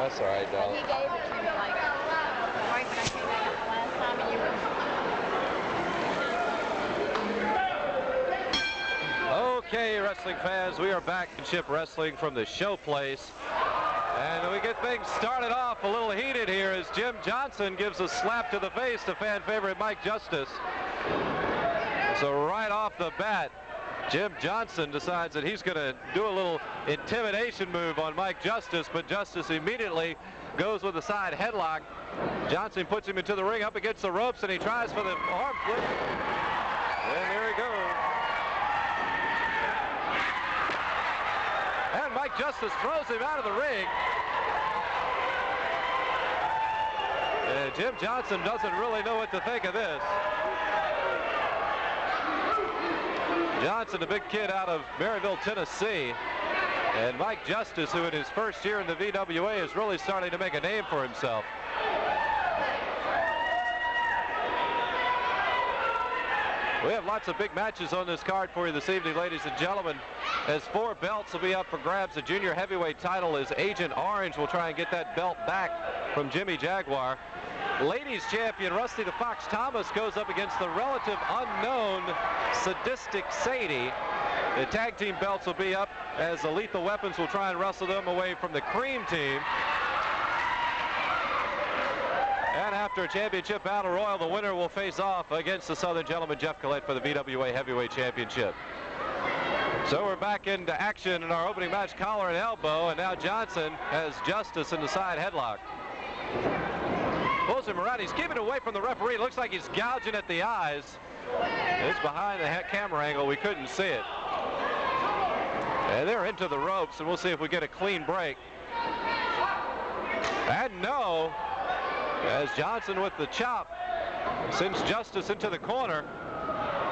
That's all right, But he gave it to me like right when I came back the last time, and you were. Okay, wrestling fans, we are back in Chip Wrestling from the Showplace. And we get things started off a little heated here as Jim Johnson gives a slap to the face to fan favorite Mike Justice. So right off the bat, Jim Johnson decides that he's going to do a little intimidation move on Mike Justice, but Justice immediately goes with a side headlock. Johnson puts him into the ring up against the ropes, and he tries for the arm flip. And there he goes. And Mike Justice throws him out of the ring. And Jim Johnson doesn't really know what to think of this. Johnson, a big kid out of Maryville, Tennessee. And Mike Justice, who in his first year in the VWA is really starting to make a name for himself. We have lots of big matches on this card for you this evening, ladies and gentlemen, as 4 belts will be up for grabs. The junior heavyweight title is Agent Orange will try and get that belt back from Jimmy Jaguar. Ladies champion Rusty the Fox Thomas goes up against the relative unknown Sadistic Sadie. The tag team belts will be up as the Lethal Weapons will try and wrestle them away from the Cream team. And after a championship battle royal, the winner will face off against the Southern Gentleman Jeff Collett for the VWA Heavyweight Championship. So we're back into action in our opening match, collar and elbow, and now Johnson has Justice in the side headlock. Pulls him around. He's keeping away from the referee. Looks like he's gouging at the eyes. It's behind the camera angle. We couldn't see it. And they're into the ropes, and we'll see if we get a clean break. And no, as Johnson with the chop sends Justice into the corner.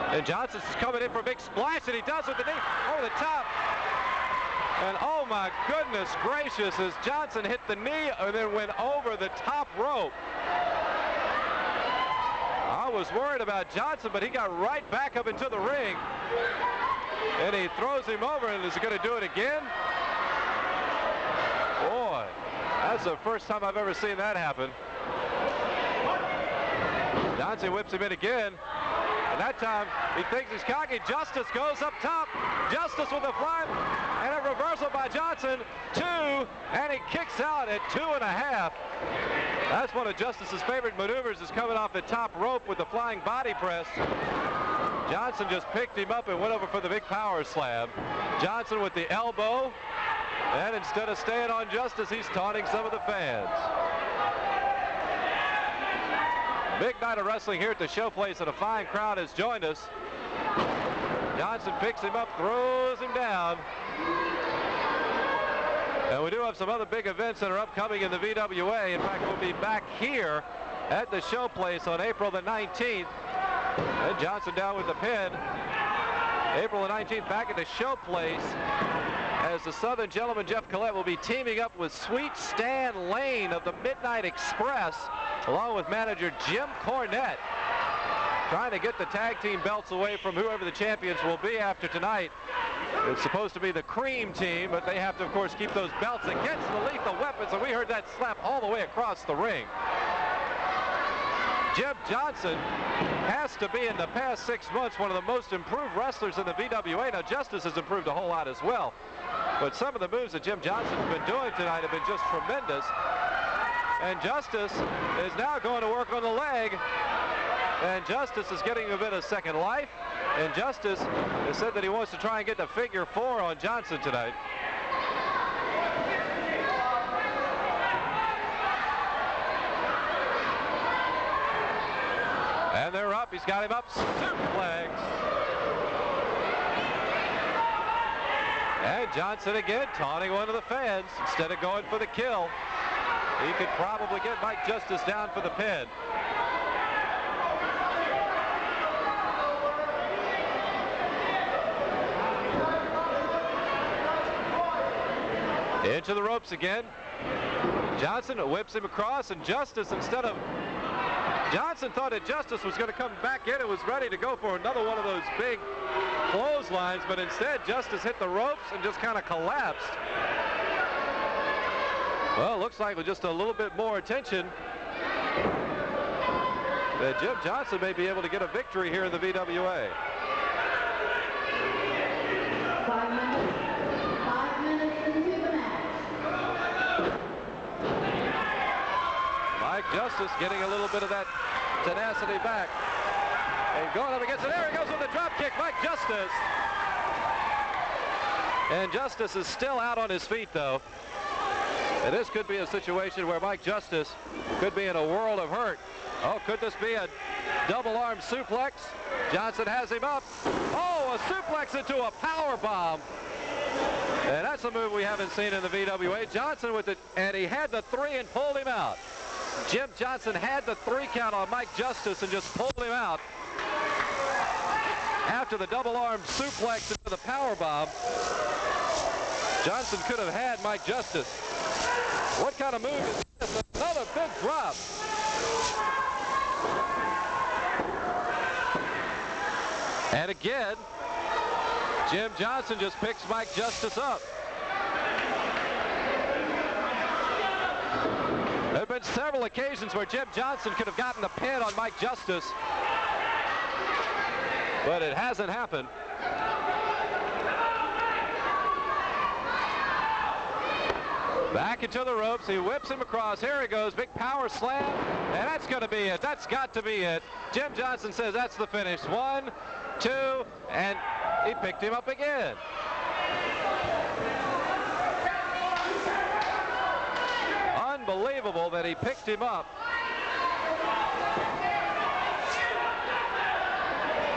And Johnson is coming in for a big splash, and he does with the knee over the top. And oh my goodness gracious, as Johnson hit the knee and then went over the top rope. I was worried about Johnson, but he got right back up into the ring. And he throws him over, and is he going to do it again? Boy, that's the first time I've ever seen that happen. Johnson whips him in again. And that time, he thinks he's cocky. Justice goes up top. Justice with a front. And a reversal by Johnson. 2. And he kicks out at 2.5. That's one of Justice's favorite maneuvers, is coming off the top rope with the flying body press. Johnson just picked him up and went over for the big power slam. Johnson with the elbow. And instead of staying on Justice, he's taunting some of the fans. Big night of wrestling here at the Showplace, and a fine crowd has joined us. Johnson picks him up, throws him down. And we do have some other big events that are upcoming in the VWA. In fact, we'll be back here at the Showplace on April the 19th. And Johnson down with the pin. April the 19th, back at the Showplace, as the Southern Gentleman Jeff Collett will be teaming up with Sweet Stan Lane of the Midnight Express, along with manager Jim Cornette, trying to get the tag team belts away from whoever the champions will be after tonight. It's supposed to be the Cream team, but they have to, of course, keep those belts against the Lethal Weapons, and we heard that slap all the way across the ring. Jim Johnson has to be, in the past 6 months, one of the most improved wrestlers in the VWA. Now, Justice has improved a whole lot as well, but some of the moves that Jim Johnson's been doing tonight have been just tremendous. And Justice is now going to work on the leg. And Justice is getting a bit of second life. And Justice has said that he wants to try and get the figure 4 on Johnson tonight. And they're up. He's got him up. Suplex. And Johnson again taunting one of the fans instead of going for the kill. He could probably get Mike Justice down for the pin. Into the ropes again. Johnson whips him across, and Justice, Johnson thought that Justice was going to come back in and was ready to go for another one of those big clotheslines, but instead Justice hit the ropes and just kind of collapsed. Well, looks like with just a little bit more attention that Jim Johnson may be able to get a victory here in the VWA. 5 minutes into the match. Mike Justice getting a little bit of that tenacity back. And going up against it. There he goes with the drop kick, Mike Justice. And Justice is still out on his feet, though. And this could be a situation where Mike Justice could be in a world of hurt. Oh, could this be a double arm suplex? Johnson has him up. Oh, a suplex into a power bomb. And that's a move we haven't seen in the VWA. Johnson with it, and he had the 3 and pulled him out. Jim Johnson had the 3 count on Mike Justice and just pulled him out. After the double arm suplex into the power bomb, Johnson could have had Mike Justice. What kind of move is this? Another big drop. And again, Jim Johnson just picks Mike Justice up. There have been several occasions where Jim Johnson could have gotten the pin on Mike Justice, but it hasn't happened. Back into the ropes. He whips him across. Here he goes. Big power slam. And that's going to be it. That's got to be it. Jim Johnson says that's the finish. 1, 2, and he picked him up again. Unbelievable that he picked him up.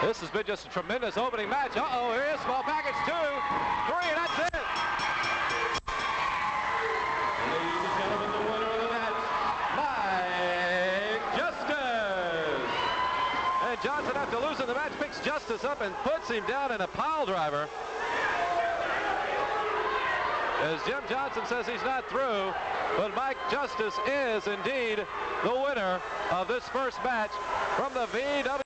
This has been just a tremendous opening match. Uh-oh, here is small package. 2, 3, and that's it. Ladies and gentlemen, the winner of the match, Mike Justice. And Johnson, after losing the match, picks Justice up and puts him down in a pile driver. As Jim Johnson says he's not through, but Mike Justice is indeed the winner of this first match from the VW.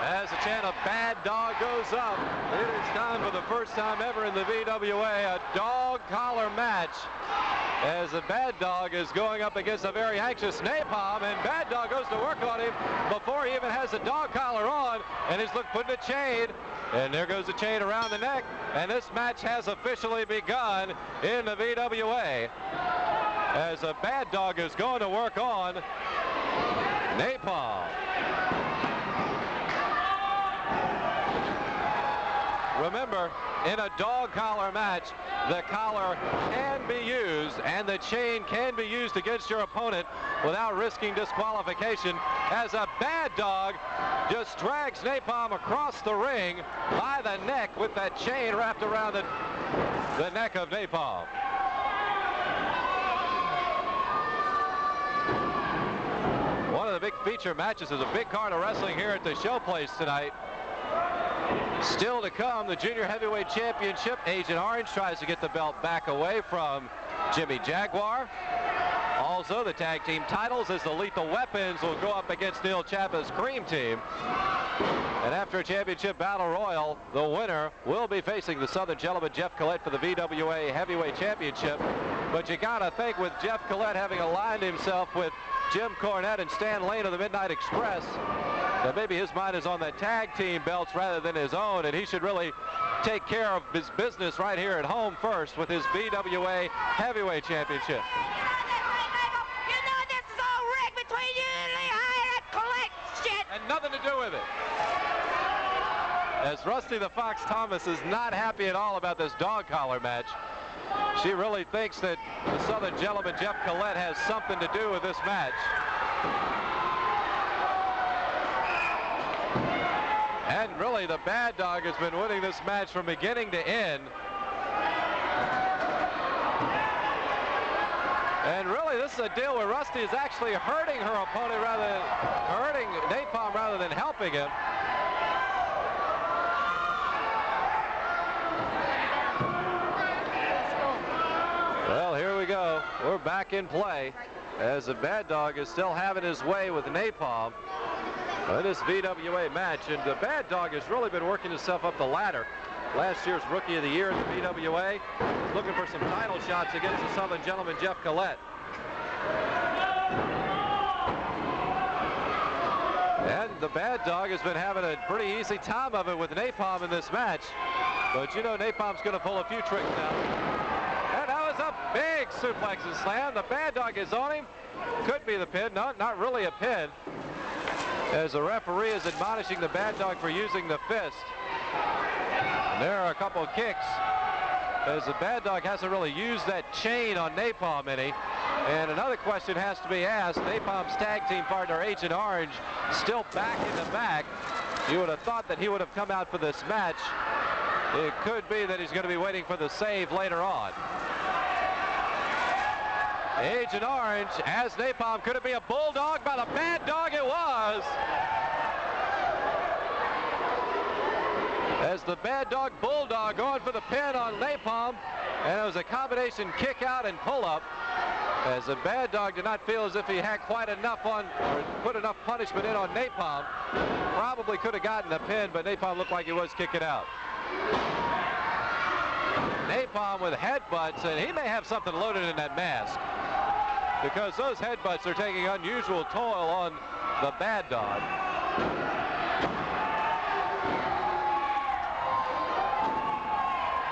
As the chant of Bad Dog goes up, it is time for the first time ever in the VWA, a dog collar match. As the Bad Dog is going up against a very anxious Napalm, and Bad Dog goes to work on him before he even has the dog collar on, and he's putting a chain, and there goes the chain around the neck, and this match has officially begun in the VWA. As a Bad Dog is going to work on Napalm. Remember, in a dog collar match, the collar can be used and the chain can be used against your opponent without risking disqualification, as a Bad Dog just drags Napalm across the ring by the neck with that chain wrapped around the neck of Napalm. One of the big feature matches is a big card of wrestling here at the showplace tonight. Still to come, the Junior Heavyweight Championship. Agent Orange tries to get the belt back away from Jimmy Jaguar. Also, the tag team titles as the Lethal Weapons will go up against Neil Ciampa's Cream Team. And after a championship battle royal, the winner will be facing the Southern Gentleman, Jeff Collett, for the VWA Heavyweight Championship. But you gotta think, with Jeff Collett having aligned himself with Jim Cornette and Stan Lane of the Midnight Express, that maybe his mind is on the tag team belts rather than his own, and he should really take care of his business right here at home first with his VWA Heavyweight Championship. You know this is all rigged between you and Leehy and that Collett shit. And nothing to do with it. As Rusty the Fox Thomas is not happy at all about this dog collar match. She really thinks that the Southern Gentleman, Jeff Collett, has something to do with this match. And really, the Bad Dog has been winning this match from beginning to end. And really, this is a deal where Rusty is actually hurting her opponent rather than hurting Napalm rather than helping him. Well, here we go. We're back in play as the Bad Dog is still having his way with Napalm in this VWA match. And the Bad Dog has really been working himself up the ladder. Last year's Rookie of the Year in the VWA, looking for some title shots against the Southern gentleman, Jeff Collett. And the Bad Dog has been having a pretty easy time of it with Napalm in this match. But you know Napalm's going to pull a few tricks now. And that was a big suplex and slam. The Bad Dog is on him. Could be the pin. No, not really a pin. As the referee is admonishing the Bad Dog for using the fist. And there are a couple of kicks. As the Bad Dog hasn't really used that chain on Napalm any. And another question has to be asked. Napalm's tag team partner, Agent Orange, still back in the back. You would have thought that he would have come out for this match. It could be that he's going to be waiting for the save later on. Agent Orange as Napalm. Could it be a bulldog by the Bad Dog? It was. As the Bad Dog Bulldog going for the pin on Napalm. And it was a combination kick out and pull up. As the Bad Dog did not feel as if he had quite enough on, or put enough punishment in on Napalm. Probably could have gotten the pin, but Napalm looked like he was kicking out. Napalm with headbutts, and he may have something loaded in that mask, because those headbutts are taking unusual toll on the Bad Dog.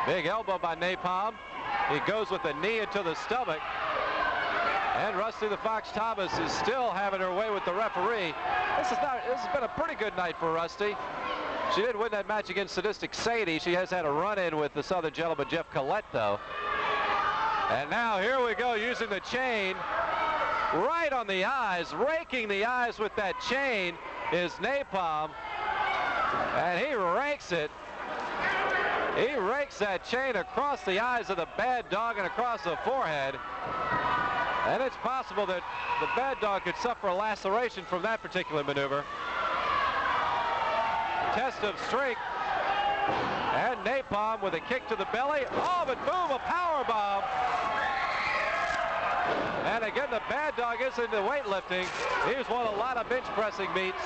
Big elbow by Napalm. He goes with the knee into the stomach. And Rusty the Fox Thomas is still having her way with the referee. This has been a pretty good night for Rusty. She did win that match against Sadistic Sadie. She has had a run-in with the Southern gentleman, Jeff Collett, though. And now here we go, using the chain right on the eyes, raking the eyes with that chain is Napalm. And he rakes it. He rakes that chain across the eyes of the Bad Dog and across the forehead. And it's possible that the Bad Dog could suffer a laceration from that particular maneuver. Test of strength. And Napalm with a kick to the belly. Oh, but boom, a power bomb. And again, the Bad Dog is into weightlifting. He's won a lot of bench pressing meets.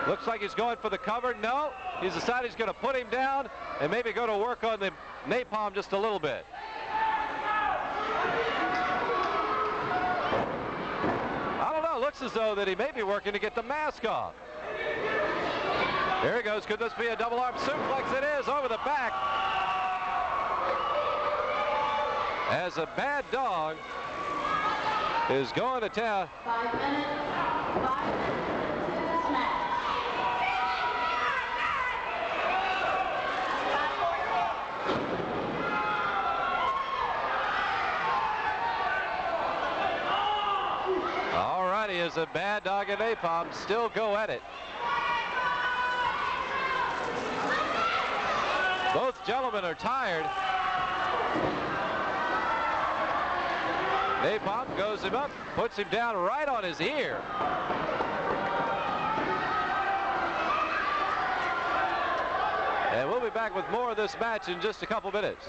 Looks like he's going for the cover. No, he's decided he's going to put him down and maybe go to work on the Napalm just a little bit. I don't know. Looks as though that he may be working to get the mask off. Here he goes. Could this be a double arm suplex? It is over the back. As a Bad Dog is going to town. 5 minutes. 5 minutes in this match. All righty, as a Bad Dog and Napalm still go at it. Both gentlemen are tired. Napalm goes him up, puts him down right on his ear. And we'll be back with more of this match in just a couple minutes.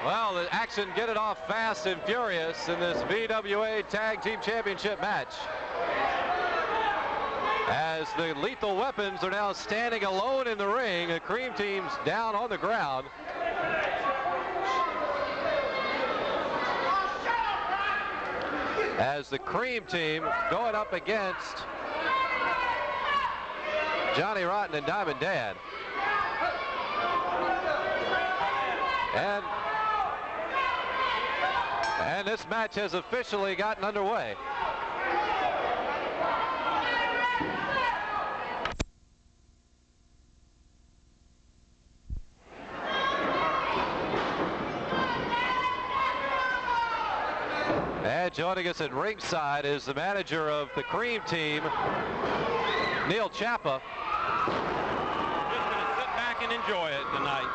Well, the action get it off fast and furious in this VWA Tag Team Championship match. As the Lethal Weapons are now standing alone in the ring, the Cream Team's down on the ground. As the Cream Team going up against Johnny Rotten and Diamond Dan. And this match has officially gotten underway. And joining us at ringside is the manager of the Cream Team, Neil Ciampa. Just going to sit back and enjoy it tonight.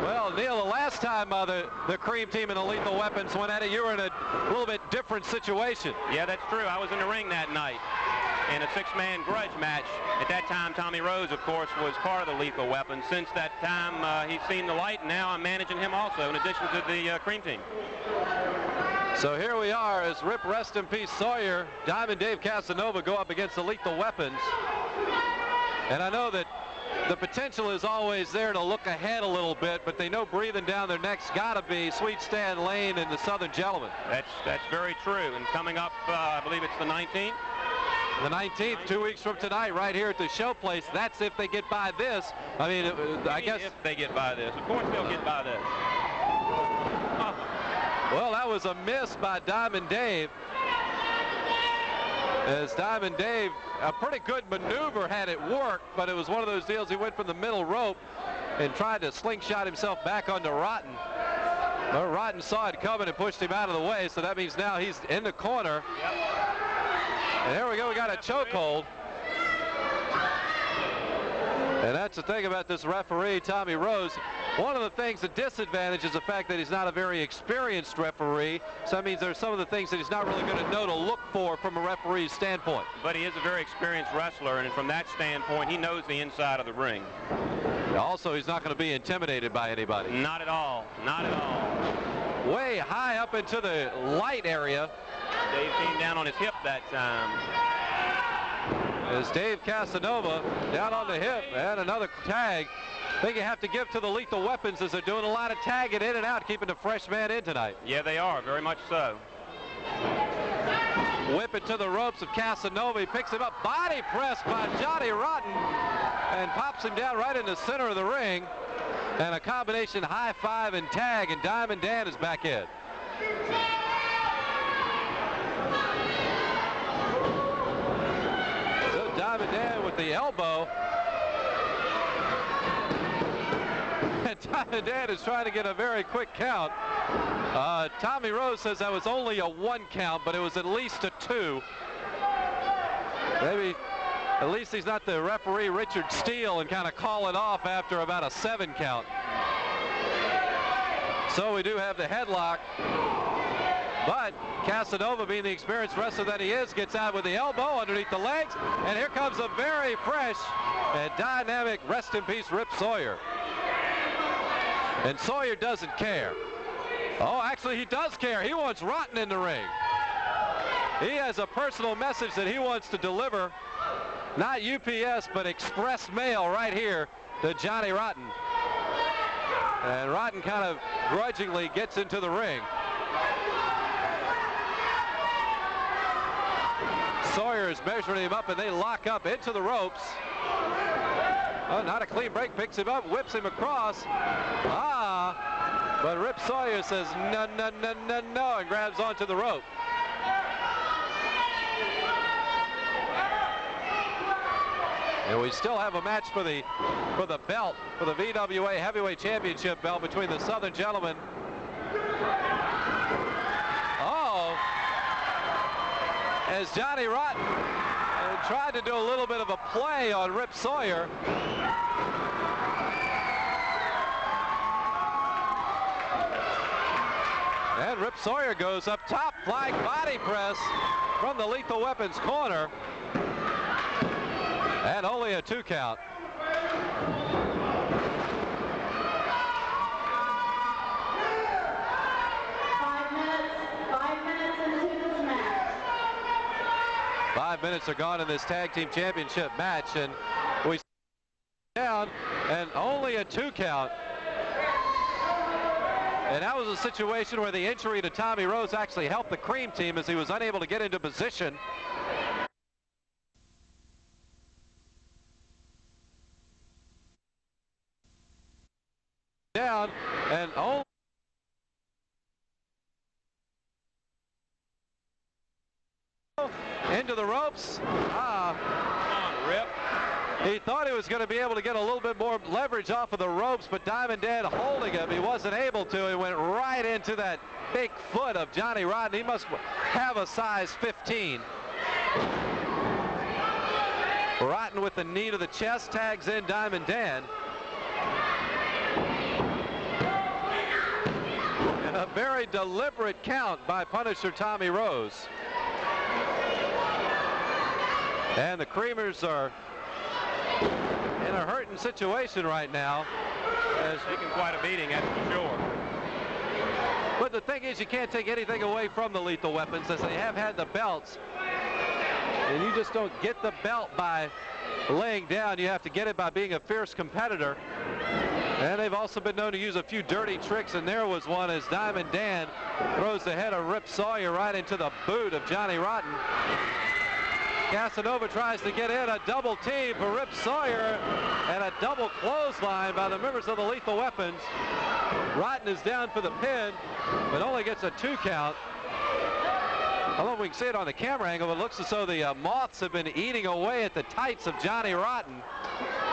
Well, Neil, the last time the Cream Team and the Lethal Weapons went at it, you were in a little bit different situation. Yeah, that's true. I was in the ring that night in a six-man grudge match. At that time, Tommy Rose, of course, was part of the Lethal Weapons. Since that time, he's seen the light, and now I'm managing him also, in addition to the Cream Team. So here we are as Rip Rest in Peace Sawyer, Diamond Dave Casanova go up against the Lethal Weapons. And I know that the potential is always there to look ahead a little bit, but they know breathing down their necks gotta be Sweet Stan Lane and the Southern Gentleman. That's very true. And coming up, I believe it's the 19th. The 19th, 2 weeks from tonight, right here at the show place. That's if they get by this. I mean, I guess if they get by this. Of course they'll get by this. Well, that was a miss by Diamond Dave. As Diamond Dave, a pretty good maneuver had it worked, but it was one of those deals he went from the middle rope and tried to slingshot himself back onto Rotten. But Rotten saw it coming and pushed him out of the way, so that means now he's in the corner. Yep. And there we go, we got a chokehold. And that's the thing about this referee, Tommy Rose. One of the things, the disadvantage is the fact that he's not a very experienced referee. So that means there's some of the things that he's not really going to know to look for from a referee's standpoint. But he is a very experienced wrestler, and from that standpoint, he knows the inside of the ring. Also, he's not going to be intimidated by anybody. Not at all. Not at all. Way high up into the light area. Dave came down on his hip that time. As Dave Casanova down on the hip, and another tag. I think you have to give to the Lethal Weapons as they're doing a lot of tagging in and out, keeping the fresh man in tonight. Yeah, they are, very much so. Whip it to the ropes of Casanova. He picks him up, body press by Johnny Rotten, and pops him down right in the center of the ring. And a combination high five and tag, and Diamond Dan is back in. So Diamond Dan with the elbow. Diamond Dan is trying to get a very quick count. Tommy Rose says that was only a 1 count, but it was at least a 2. Maybe at least he's not the referee Richard Steele and kind of call it off after about a 7 count. So we do have the headlock, but Casanova, being the experienced wrestler that he is, gets out with the elbow underneath the legs, and here comes a very fresh and dynamic rest in peace Rip Sawyer. And Sawyer doesn't care. Oh, actually, he does care. He wants Rotten in the ring. He has a personal message that he wants to deliver, not UPS, but express mail right here to Johnny Rotten. And Rotten kind of grudgingly gets into the ring. Sawyer is measuring him up, and they lock up into the ropes. Oh, not a clean break, picks him up, whips him across. But Rip Sawyer says no, no, no, no, no, and grabs onto the rope. And we still have a match for the belt, for the VWA Heavyweight Championship belt between the Southern Gentlemen. Oh, as Johnny Rotten tried to do a little bit of a play on Rip Sawyer. And Rip Sawyer goes up top, flying body press from the Lethal Weapons corner. And only a 2 count. minutes are gone in this tag team championship match, and we down and only a 2 count. And that was a situation where the injury to Tommy Rose actually helped the cream team as he was unable to get into position. Down and only into the ropes. Come on, Rip. He thought he was going to be able to get a little bit more leverage off of the ropes, but Diamond Dan holding him, he wasn't able to. He went right into that big foot of Johnny Rotten. He must have a size 15. Rotten with the knee to the chest, tags in Diamond Dan. And a very deliberate count by Punisher Tommy Rose. And the Creamers are in a hurting situation right now. As taking quite a beating, that's for sure. But the thing is, you can't take anything away from the Lethal Weapons, as they have had the belts. And you just don't get the belt by laying down. You have to get it by being a fierce competitor. And they've also been known to use a few dirty tricks, and there was one as Diamond Dan throws the head of Rip Sawyer right into the boot of Johnny Rotten. Casanova tries to get in, a double team for Rip Sawyer, and a double clothesline by the members of the Lethal Weapons. Rotten is down for the pin, but only gets a 2 count. I don't know if we can see it on the camera angle, but it looks as though the moths have been eating away at the tights of Johnny Rotten,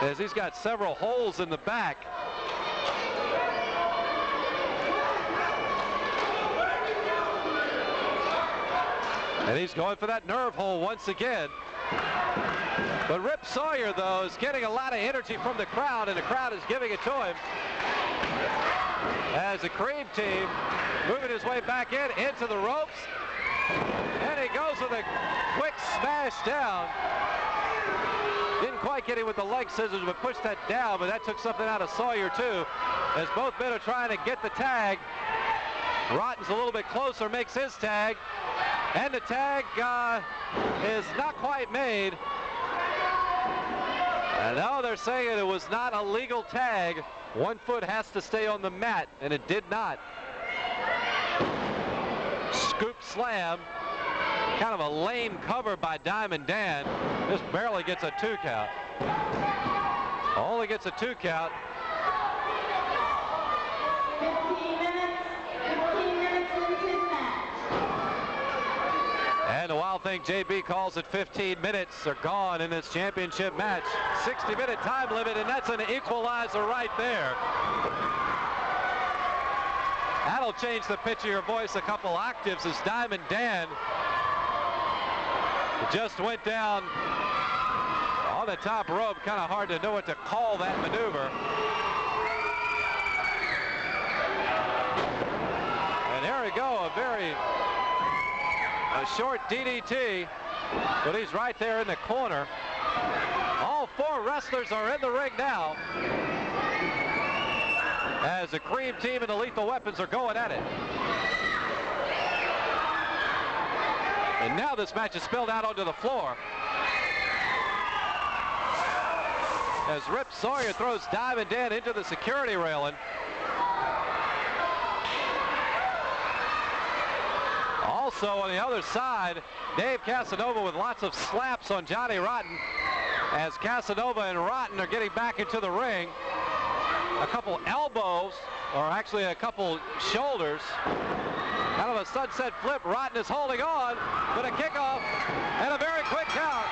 as he's got several holes in the back. And he's going for that nerve hole once again. But Rip Sawyer, though, is getting a lot of energy from the crowd, and the crowd is giving it to him. As the Cream team moving his way back into the ropes. And he goes with a quick smash down. Didn't quite get him with the leg scissors, but pushed that down, but that took something out of Sawyer, too, as both men are trying to get the tag. Rotten's a little bit closer, makes his tag. And the tag is not quite made. And now they're saying it was not a legal tag. 1 foot has to stay on the mat, and it did not. Scoop slam. Kind of a lame cover by Diamond Dan. This barely gets a 2 count. Only gets a 2 count. 15 minutes into this match. And the wild thing, JB calls it 15 minutes are gone in this championship match. 60-minute time limit, and that's an equalizer right there. That'll change the pitch of your voice a couple octaves as Diamond Dan just went down on the top rope. Kind of hard to know what to call that maneuver. And there we go, a short DDT, but he's right there in the corner. All 4 wrestlers are in the ring now, as the Cream team and the Lethal Weapons are going at it. And now this match is spilled out onto the floor, as Rip Sawyer throws Diamond Dan into the security railing. Also on the other side, Dave Casanova with lots of slaps on Johnny Rotten, as Casanova and Rotten are getting back into the ring. A couple elbows, or actually a couple shoulders. Kind of a sunset flip. Rotten is holding on, but a kickoff and a very quick count.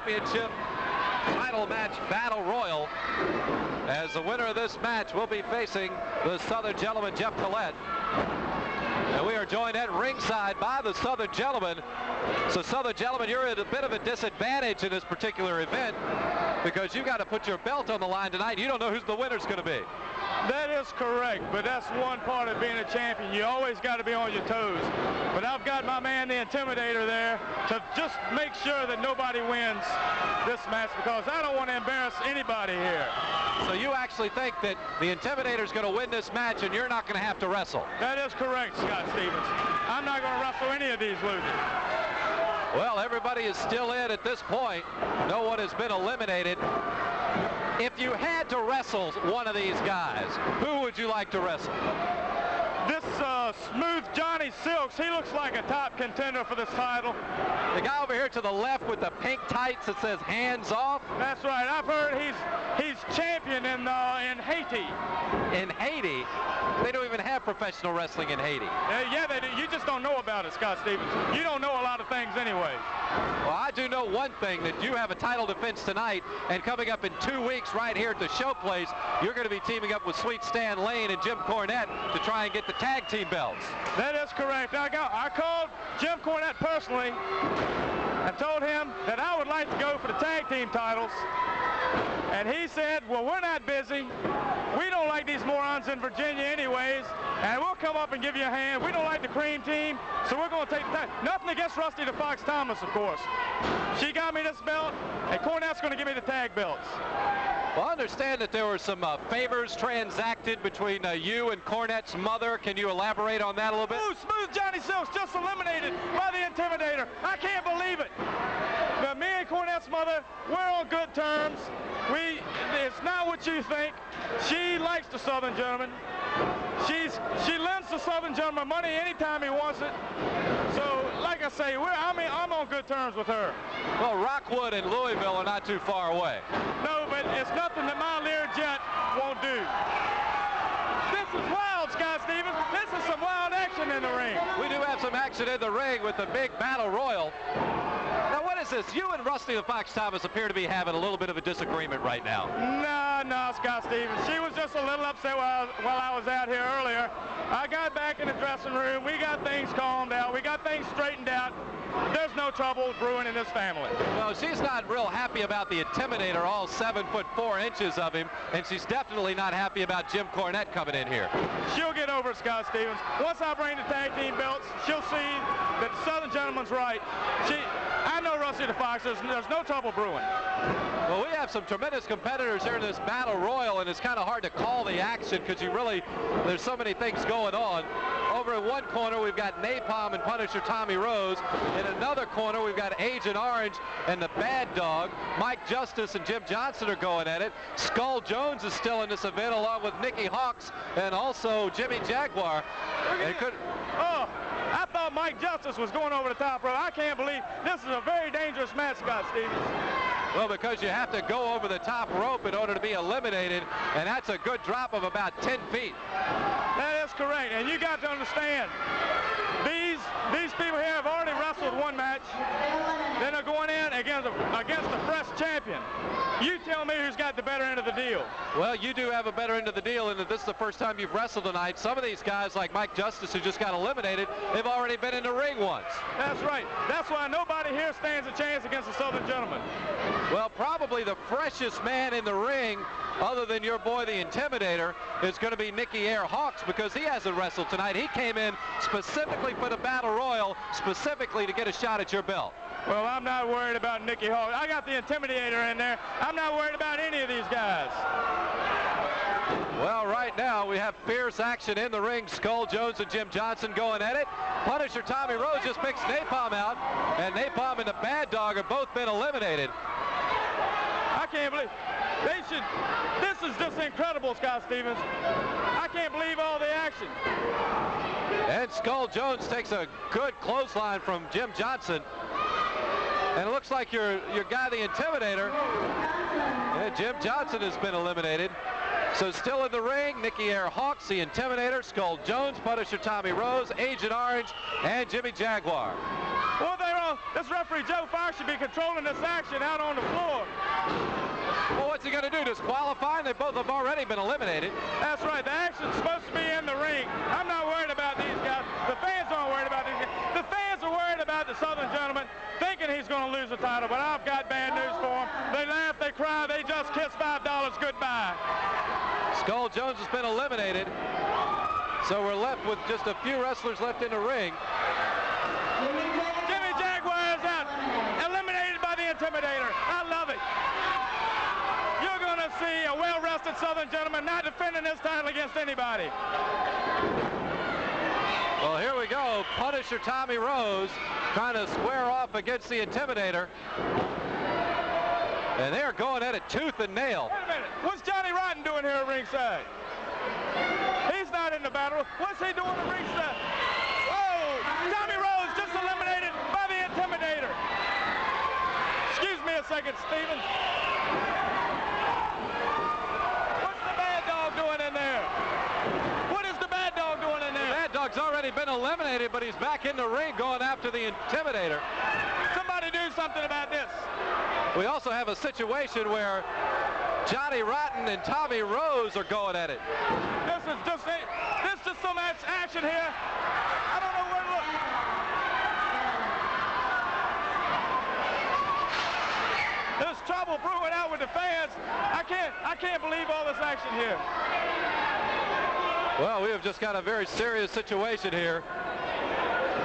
Championship title match battle royal, as the winner of this match will be facing the Southern Gentleman, Jeff Collett. And we are joined at ringside by the Southern Gentleman. So Southern Gentleman, you're at a bit of a disadvantage in this particular event because you've got to put your belt on the line tonight. You don't know who the winner's going to be. That is correct, but that's one part of being a champion. You always got to be on your toes. But I've got my man, the Intimidator, there to just make sure that nobody wins this match because I don't want to embarrass anybody here. So you actually think that the Intimidator is going to win this match and you're not going to have to wrestle? That is correct, Scott Stevens. I'm not going to wrestle any of these losers. Well, everybody is still in at this point. No one has been eliminated. If you had to wrestle one of these guys, who would you like to wrestle? This Smooth Johnny Silks, he looks like a top contender for this title. The guy over here to the left with the pink tights that says hands off? That's right. I've heard he's champion in Haiti. In Haiti? They don't even have professional wrestling in Haiti. Yeah, they do. You just don't know about it, Scott Stevens. You don't know a lot of things anyway. Well, I do know one thing, that you have a title defense tonight, and coming up in 2 weeks right here at the showplace, you're going to be teaming up with Sweet Stan Lane and Jim Cornette to try and get the tag team belts. That is correct. I called Jim Cornette personally and told him that I would like to go for the tag team titles. And he said, well, we're not busy. We don't like these morons in Virginia anyways, and we'll come up and give you a hand. We don't like the cream team, so we're going to take the tag. Nothing against Rusty the Fox Thomas, of course. She got me this belt, and Cornette's going to give me the tag belts. Well, I understand that there were some favors transacted between you and Cornette's mother. Can you elaborate on that a little bit? Ooh, Smooth Johnny Silks just eliminated by the Intimidator. I can't believe it. But me and Cornette's mother, we're on good terms. It's not what you think. She likes the Southern Gentleman. She lends the Southern Gentleman money anytime he wants it. So, like I say, I'm on good terms with her. Well, Rockwood and Louisville are not too far away. No, but it's nothing that my Learjet won't do. This is wild, Scott Stevens. This is some wild action in the ring. We do have some action in the ring with the big battle royal. Now, what is this? You and Rusty the Fox Thomas appear to be having a little bit of a disagreement right now. No, Scott Stevens. She was just a little upset while I was out here earlier. I got back in the dressing room. We got things calmed out. We got things straightened out. There's no trouble brewing in this family. No, she's not real happy about the Intimidator, all 7'4" of him, and she's definitely not happy about Jim Cornette coming in here. She'll get over it, Scott Stevens. Once I bring the tag team belts, she'll see that the Southern Gentleman's right. I know Rusty the Fox. There's no trouble brewing. Well, we have some tremendous competitors here in this battle royal, and it's kind of hard to call the action because there's so many things going on. Over in one corner, we've got Napalm and Punisher Tommy Rose. In another corner, we've got Agent Orange and the Bad Dog. Mike Justice and Jim Johnson are going at it. Skull Jones is still in this event, along with Nicky Hawks and also Jimmy Jaguar. Oh, I thought Mike Justice was going over the top rope. I can't believe this is a very dangerous match, Scott Stevens. Well, because you have to go over the top rope in order to be eliminated, and that's a good drop of about 10 feet. That is correct, and you got to understand, these people here have already wrestled one match. Then they're going in against a fresh champion. You tell me who's got the better end of the deal. Well, you do have a better end of the deal, and this is the first time you've wrestled tonight. Some of these guys, like Mike Justice, who just got eliminated, they've already been in the ring once. That's right. That's why nobody here stands a chance against the Southern Gentleman. Well, probably the freshest man in the ring, other than your boy, the Intimidator, is going to be Nicky Air Hawks, because he hasn't wrestled tonight. He came in specifically for the Battle Royal, specifically to get a shot at your belt. Well, I'm not worried about Nicky Hawks. I got the Intimidator in there. I'm not worried about any of these guys. Well, right now we have fierce action in the ring. Skull Jones and Jim Johnson going at it. Punisher Tommy Rose just picks Napalm out, and Napalm and the Bad Dog have both been eliminated. I can't believe this is just incredible, Scott Stevens. I can't believe all the action. And Skull Jones takes a good clothesline from Jim Johnson. And it looks like your guy, the Intimidator, Jim Johnson, has been eliminated. So still in the ring, Nicky Air Hawks, the Intimidator, Skull Jones, Punisher Tommy Rose, Agent Orange, and Jimmy Jaguar. Well, they're on know, this referee Joe Fox should be controlling this action out on the floor. Well, what's he going to do? Disqualify? They both have already been eliminated. That's right. The action's supposed to be in the ring. I'm not worried about these guys. The fans aren't worried about these guys. The fans are worried about the Southern gentleman, thinking he's going to lose the title. But I've got bad news for him. They laugh, they cry, they just kiss $5 goodbye. Skull Jones has been eliminated. So we're left with just a few wrestlers left in the ring. Jimmy Jaguar is out. Eliminated by the Intimidator. I love it. You're going to see a well-rested Southern gentleman not defending his title against anybody. Well, here we go. Punisher Tommy Rose trying to square off against the Intimidator. And they're going at it tooth and nail. Wait a minute. What's Johnny Rotten doing here at ringside? He's not in the battle. What's he doing at ringside? Whoa! Tommy Rose just eliminated by the Intimidator. Excuse me a second, Stevens. What's the bad dog doing in there? What is the bad dog doing in there? The bad dog's already been eliminated, but he's back in the ring going after the Intimidator. Somebody do something about this. We also have a situation where Johnny Rotten and Tommy Rose are going at it. This is just so much action here. I don't know where to look. There's trouble brewing out with the fans. I can't believe all this action here. Well, we have just got a very serious situation here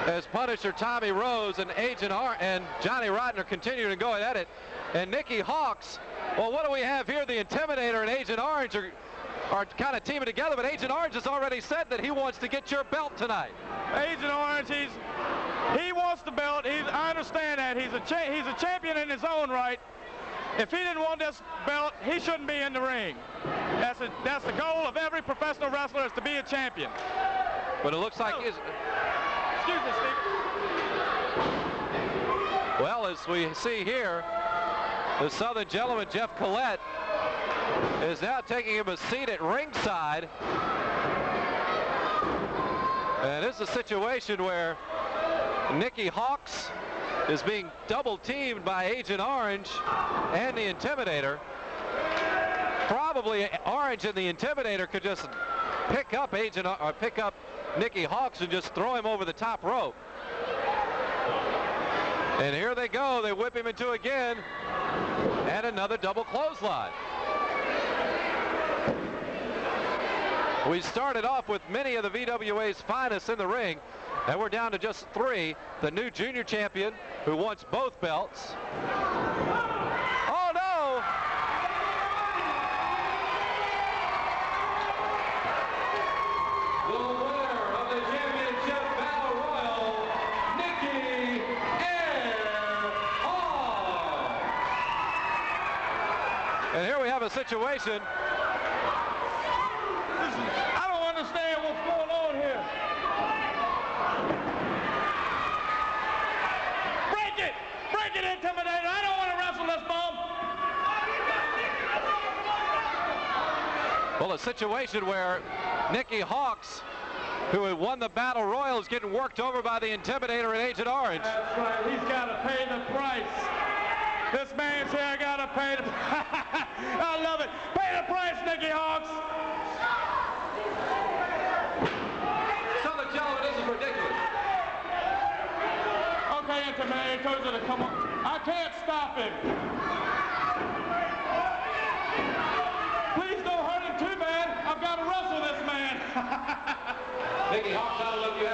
as Punisher Tommy Rose and and Johnny Rotten are continuing to go at it. And Nicky Hawks, well, what do we have here? The Intimidator and Agent Orange are kind of teaming together, but Agent Orange has already said that he wants to get your belt tonight. Agent Orange, he wants the belt. I understand that. He's a champion in his own right. If he didn't want this belt, he shouldn't be in the ring. That's the goal of every professional wrestler, is to be a champion. But it looks like Excuse me, Steve. well, as we see here, the Southern gentleman, Jeff Collett, is now taking him a seat at ringside. And this is a situation where Nicky Hawks is being double teamed by Agent Orange and the Intimidator. Probably Orange and the Intimidator could just pick up Nicky Hawks and just throw him over the top rope. And here they go. They whip him into again. And another double clothesline. We started off with many of the VWA's finest in the ring, and we're down to just 3. The new junior champion, who wants both belts. Oh, no! The winner of the championship battle royal, Nicky Hawks. And here we have a situation. I don't understand what's going on here. Break it! Break it, Intimidator! I don't want to wrestle this bum! Well, a situation where Nicky Hawks, who had won the Battle Royal, is getting worked over by the Intimidator and Agent Orange. That's right. He's got to pay the price. This man's here got to pay the I love it. Pay the price, Nicky Hawks. Southern gentlemen, this is ridiculous. Okay, Intimidator told you to come on. I can't stop him. Please don't hurt him too bad. I've got to wrestle this man. Nicky Hawks, I don't know if you